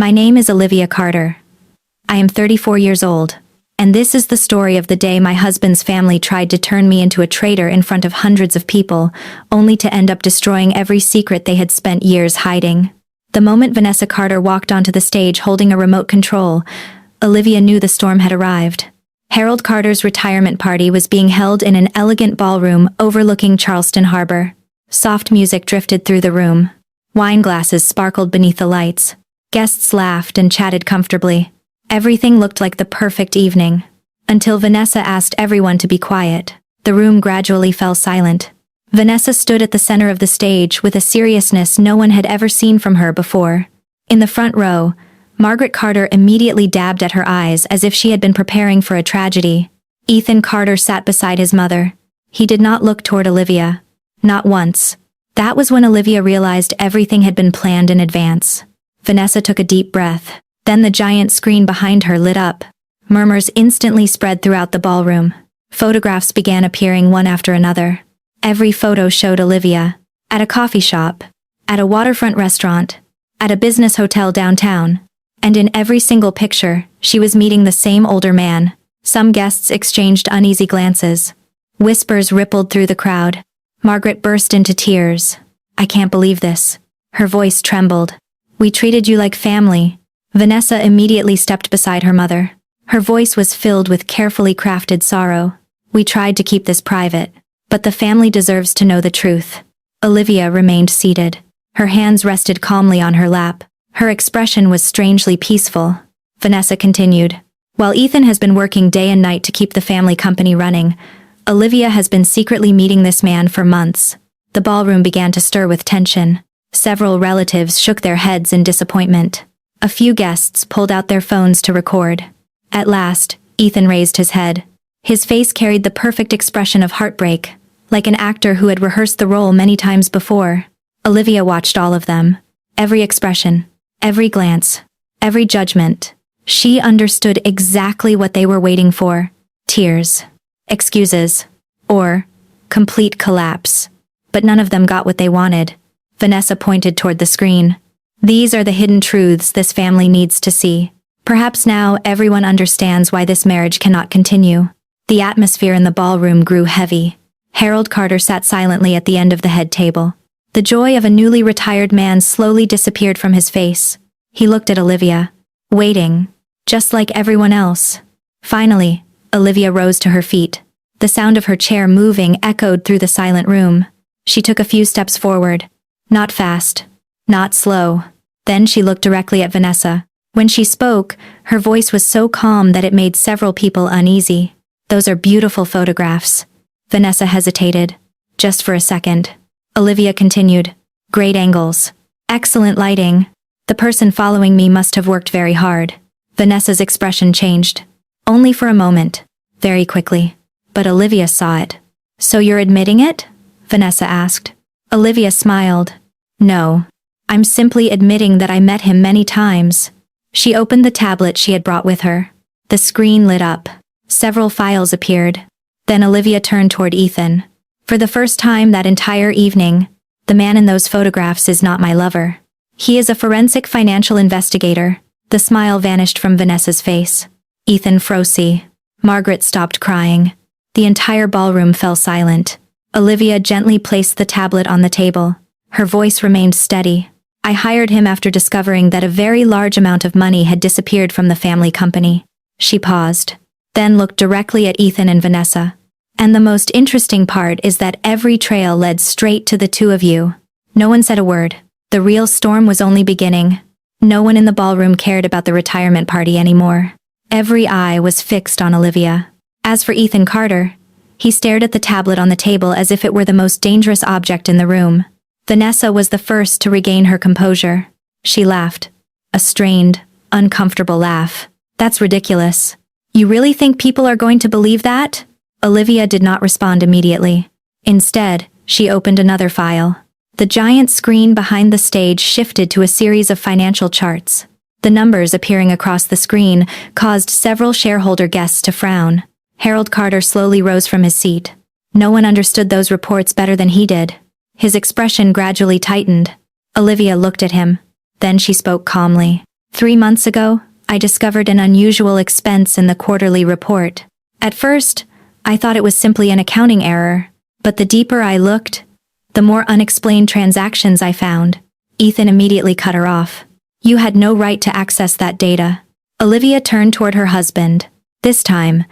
My name is Olivia Carter. I am 34 years old, and this is the story of the day my husband's family tried to turn me into a traitor in front of hundreds of people, only to end up destroying every secret they had spent years hiding. The moment Vanessa Carter walked onto the stage holding a remote control, Olivia knew the storm had arrived. Harold Carter's retirement party was being held in an elegant ballroom overlooking Charleston Harbor. Soft music drifted through the room. Wine glasses sparkled beneath the lights. Guests laughed and chatted comfortably. Everything looked like the perfect evening. Until Vanessa asked everyone to be quiet. The room gradually fell silent. Vanessa stood at the center of the stage with a seriousness no one had ever seen from her before. In the front row, Margaret Carter immediately dabbed at her eyes as if she had been preparing for a tragedy. Ethan Carter sat beside his mother. He did not look toward Olivia. Not once. That was when Olivia realized everything had been planned in advance. Vanessa took a deep breath. Then the giant screen behind her lit up. Murmurs instantly spread throughout the ballroom. Photographs began appearing one after another. Every photo showed Olivia. At a coffee shop. At a waterfront restaurant. At a business hotel downtown. And in every single picture, she was meeting the same older man. Some guests exchanged uneasy glances. Whispers rippled through the crowd. Margaret burst into tears. "I can't believe this." Her voice trembled. "We treated you like family." Vanessa immediately stepped beside her mother. Her voice was filled with carefully crafted sorrow. "We tried to keep this private, but the family deserves to know the truth." Olivia remained seated. Her hands rested calmly on her lap. Her expression was strangely peaceful. Vanessa continued. "While Ethan has been working day and night to keep the family company running, Olivia has been secretly meeting this man for months." The ballroom began to stir with tension. Several relatives shook their heads in disappointment. A few guests pulled out their phones to record. At last, Ethan raised his head. His face carried the perfect expression of heartbreak, like an actor who had rehearsed the role many times before. Olivia watched all of them. Every expression, every glance, every judgment. She understood exactly what they were waiting for. Tears. Excuses. Or complete collapse. But none of them got what they wanted. Vanessa pointed toward the screen. "These are the hidden truths this family needs to see. Perhaps now everyone understands why this marriage cannot continue." The atmosphere in the ballroom grew heavy. Harold Carter sat silently at the end of the head table. The joy of a newly retired man slowly disappeared from his face. He looked at Olivia, waiting, just like everyone else. Finally, Olivia rose to her feet. The sound of her chair moving echoed through the silent room. She took a few steps forward. Not fast. Not slow. Then she looked directly at Vanessa. When she spoke, her voice was so calm that it made several people uneasy. "Those are beautiful photographs." Vanessa hesitated. Just for a second. Olivia continued. "Great angles. Excellent lighting. The person following me must have worked very hard." Vanessa's expression changed. Only for a moment. Very quickly. But Olivia saw it. "So you're admitting it?" Vanessa asked. Olivia smiled. "No. I'm simply admitting that I met him many times." She opened the tablet she had brought with her. The screen lit up. Several files appeared. Then Olivia turned toward Ethan. "For the first time that entire evening, the man in those photographs is not my lover. He is a forensic financial investigator." The smile vanished from Vanessa's face. "Ethan Froese." Margaret stopped crying. The entire ballroom fell silent. Olivia gently placed the tablet on the table. Her voice remained steady. "I hired him after discovering that a very large amount of money had disappeared from the family company." She paused, then looked directly at Ethan and Vanessa. "And the most interesting part is that every trail led straight to the two of you." No one said a word. The real storm was only beginning. No one in the ballroom cared about the retirement party anymore. Every eye was fixed on Olivia. As for Ethan Carter, he stared at the tablet on the table as if it were the most dangerous object in the room. Vanessa was the first to regain her composure. She laughed. A strained, uncomfortable laugh. "That's ridiculous. You really think people are going to believe that?" Olivia did not respond immediately. Instead, she opened another file. The giant screen behind the stage shifted to a series of financial charts. The numbers appearing across the screen caused several shareholder guests to frown. Harold Carter slowly rose from his seat. No one understood those reports better than he did. His expression gradually tightened. Olivia looked at him. Then she spoke calmly. 3 months ago, I discovered an unusual expense in the quarterly report. At first, I thought it was simply an accounting error, but the deeper I looked, the more unexplained transactions I found. Ethan immediately cut her off. You had no right to access that data. Olivia turned toward her husband. This time,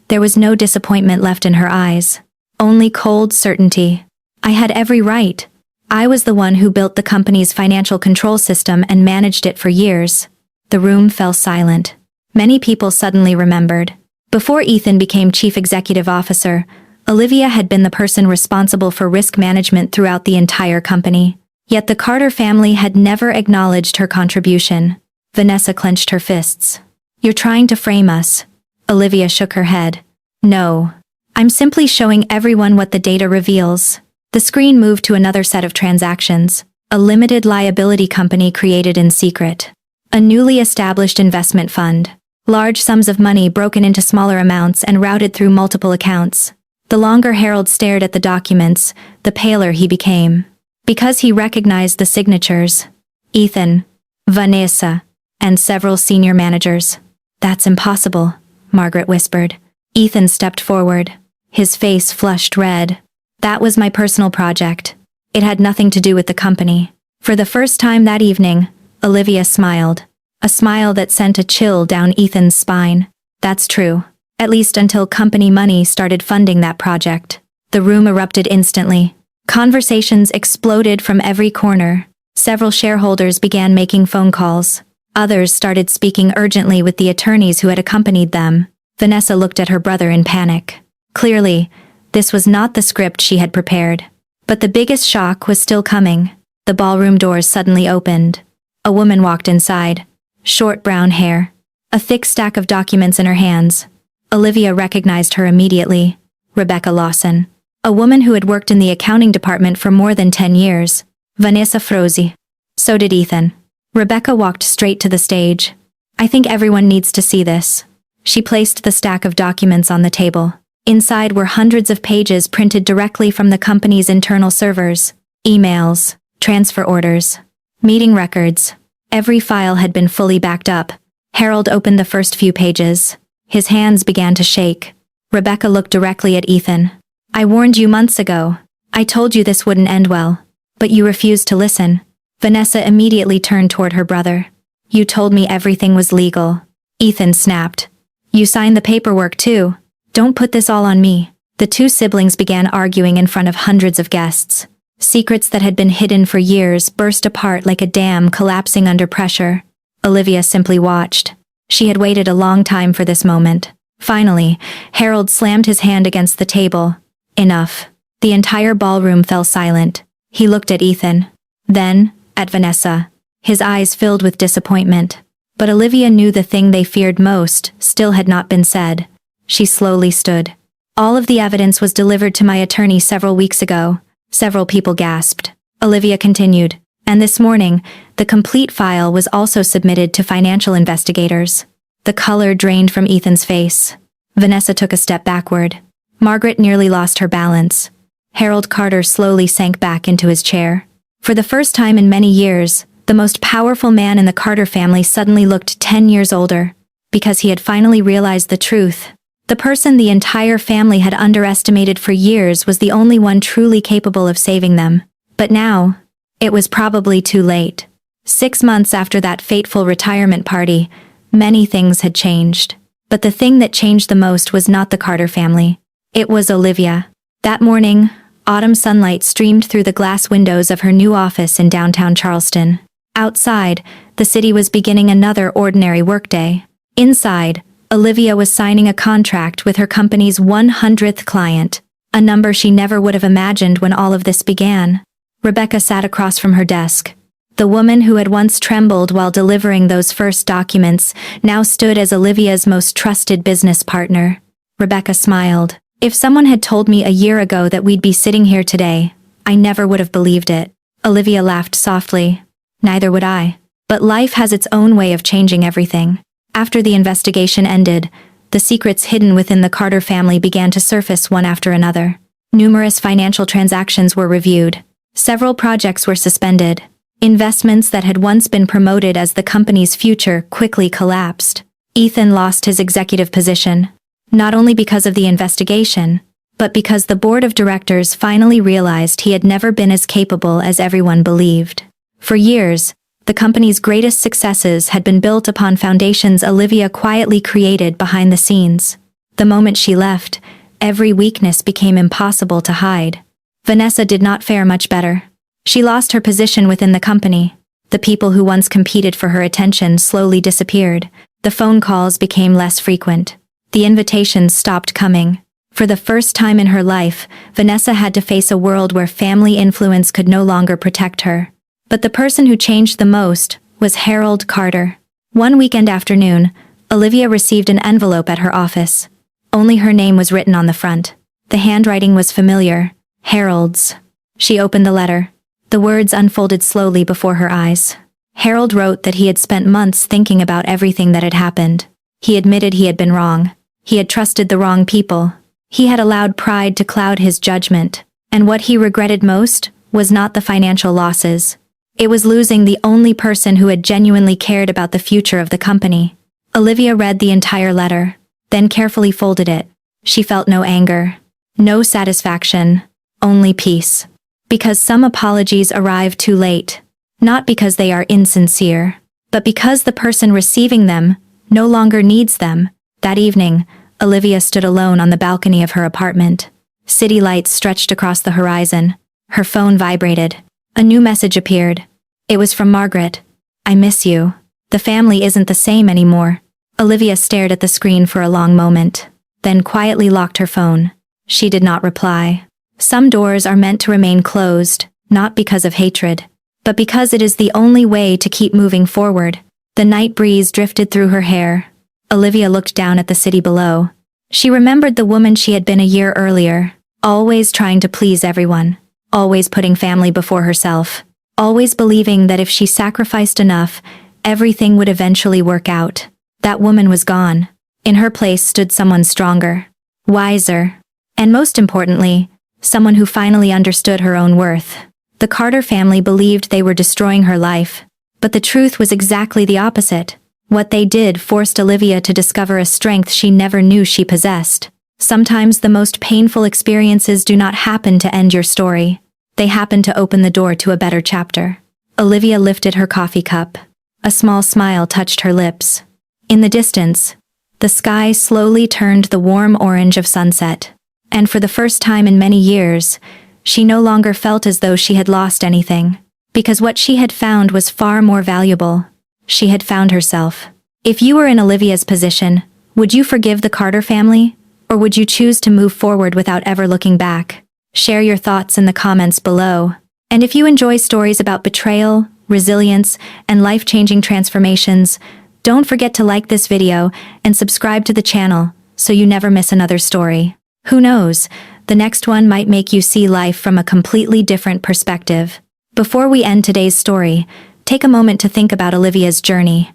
there was no disappointment left in her eyes. Only cold certainty. I had every right. I was the one who built the company's financial control system and managed it for years. The room fell silent. Many people suddenly remembered. Before Ethan became chief executive officer, Olivia had been the person responsible for risk management throughout the entire company. Yet the Carter family had never acknowledged her contribution. Vanessa clenched her fists. You're trying to frame us. Olivia shook her head. No. I'm simply showing everyone what the data reveals. The screen moved to another set of transactions. A limited liability company created in secret. A newly established investment fund. Large sums of money broken into smaller amounts and routed through multiple accounts. The longer Harold stared at the documents, the paler he became. Because he recognized the signatures. Ethan, Vanessa, and several senior managers. That's impossible, Margaret whispered. Ethan stepped forward. His face flushed red. That was my personal project. It had nothing to do with the company. For the first time that evening, Olivia smiled. A smile that sent a chill down Ethan's spine. That's true. At least until company money started funding that project. The room erupted instantly. Conversations exploded from every corner. Several shareholders began making phone calls. Others started speaking urgently with the attorneys who had accompanied them. Vanessa looked at her brother in panic. Clearly, this was not the script she had prepared. But the biggest shock was still coming. The ballroom doors suddenly opened. A woman walked inside. Short brown hair. A thick stack of documents in her hands. Olivia recognized her immediately. Rebecca Lawson. A woman who had worked in the accounting department for more than 10 years. Vanessa froze. So did Ethan. Rebecca walked straight to the stage. I think everyone needs to see this. She placed the stack of documents on the table. Inside were hundreds of pages printed directly from the company's internal servers. Emails, transfer orders, meeting records. Every file had been fully backed up. Harold opened the first few pages. His hands began to shake. Rebecca looked directly at Ethan. I warned you months ago. I told you this wouldn't end well. But you refused to listen. Vanessa immediately turned toward her brother. You told me everything was legal. Ethan snapped. You signed the paperwork too. Don't put this all on me. The two siblings began arguing in front of hundreds of guests. Secrets that had been hidden for years burst apart like a dam collapsing under pressure. Olivia simply watched. She had waited a long time for this moment. Finally, Harold slammed his hand against the table. Enough. The entire ballroom fell silent. He looked at Ethan. Then, at Vanessa. His eyes filled with disappointment. But Olivia knew the thing they feared most still had not been said. She slowly stood. All of the evidence was delivered to my attorney several weeks ago. Several people gasped. Olivia continued. And this morning, the complete file was also submitted to financial investigators. The color drained from Ethan's face. Vanessa took a step backward. Margaret nearly lost her balance. Harold Carter slowly sank back into his chair. For the first time in many years, the most powerful man in the Carter family suddenly looked 10 years older. Because he had finally realized the truth. The person the entire family had underestimated for years was the only one truly capable of saving them. But now, it was probably too late. 6 months after that fateful retirement party, many things had changed. But the thing that changed the most was not the Carter family. It was Olivia. That morning, autumn sunlight streamed through the glass windows of her new office in downtown Charleston. Outside, the city was beginning another ordinary workday. Inside, Olivia was signing a contract with her company's 100th client, a number she never would have imagined when all of this began. Rebecca sat across from her desk. The woman who had once trembled while delivering those first documents now stood as Olivia's most trusted business partner. Rebecca smiled. If someone had told me a year ago that we'd be sitting here today, I never would have believed it. Olivia laughed softly. Neither would I. But life has its own way of changing everything. After the investigation ended, the secrets hidden within the Carter family began to surface one after another. Numerous financial transactions were reviewed. Several projects were suspended. Investments that had once been promoted as the company's future quickly collapsed. Ethan lost his executive position, not only because of the investigation, but because the board of directors finally realized he had never been as capable as everyone believed. For years, the company's greatest successes had been built upon foundations Olivia quietly created behind the scenes. The moment she left, every weakness became impossible to hide. Vanessa did not fare much better. She lost her position within the company. The people who once competed for her attention slowly disappeared. The phone calls became less frequent. The invitations stopped coming. For the first time in her life, Vanessa had to face a world where family influence could no longer protect her. But the person who changed the most was Harold Carter. One weekend afternoon, Olivia received an envelope at her office. Only her name was written on the front. The handwriting was familiar. Harold's. She opened the letter. The words unfolded slowly before her eyes. Harold wrote that he had spent months thinking about everything that had happened. He admitted he had been wrong. He had trusted the wrong people. He had allowed pride to cloud his judgment. And what he regretted most was not the financial losses. It was losing the only person who had genuinely cared about the future of the company. Olivia read the entire letter, then carefully folded it. She felt no anger, no satisfaction, only peace. Because some apologies arrive too late, not because they are insincere, but because the person receiving them no longer needs them. That evening, Olivia stood alone on the balcony of her apartment. City lights stretched across the horizon. Her phone vibrated. A new message appeared. It was from Margaret. "I miss you. The family isn't the same anymore." Olivia stared at the screen for a long moment, then quietly locked her phone. She did not reply. Some doors are meant to remain closed, not because of hatred, but because it is the only way to keep moving forward. The night breeze drifted through her hair. Olivia looked down at the city below. She remembered the woman she had been a year earlier, always trying to please everyone, always putting family before herself, always believing that if she sacrificed enough, everything would eventually work out. That woman was gone. In her place stood someone stronger, wiser, and most importantly, someone who finally understood her own worth. The Carter family believed they were destroying her life, but the truth was exactly the opposite. What they did forced Olivia to discover a strength she never knew she possessed. Sometimes the most painful experiences do not happen to end your story. They happen to open the door to a better chapter. Olivia lifted her coffee cup. A small smile touched her lips. In the distance, the sky slowly turned the warm orange of sunset. And for the first time in many years, she no longer felt as though she had lost anything, because what she had found was far more valuable. She had found herself. If you were in Olivia's position, would you forgive the Carter family, or would you choose to move forward without ever looking back? Share your thoughts in the comments below. And if you enjoy stories about betrayal, resilience, and life-changing transformations, don't forget to like this video and subscribe to the channel so you never miss another story. Who knows, the next one might make you see life from a completely different perspective. Before we end today's story, take a moment to think about Olivia's journey.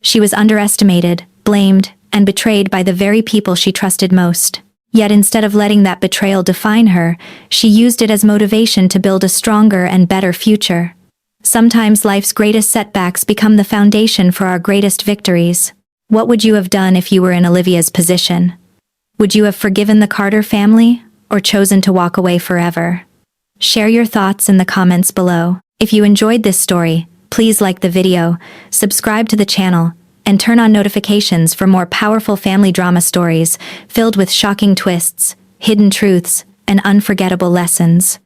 She was underestimated, blamed, and betrayed by the very people she trusted most. Yet instead of letting that betrayal define her, she used it as motivation to build a stronger and better future. Sometimes life's greatest setbacks become the foundation for our greatest victories. What would you have done if you were in Olivia's position? Would you have forgiven the Carter family, or chosen to walk away forever? Share your thoughts in the comments below. If you enjoyed this story, please like the video, subscribe to the channel, and turn on notifications for more powerful family drama stories filled with shocking twists, hidden truths, and unforgettable lessons.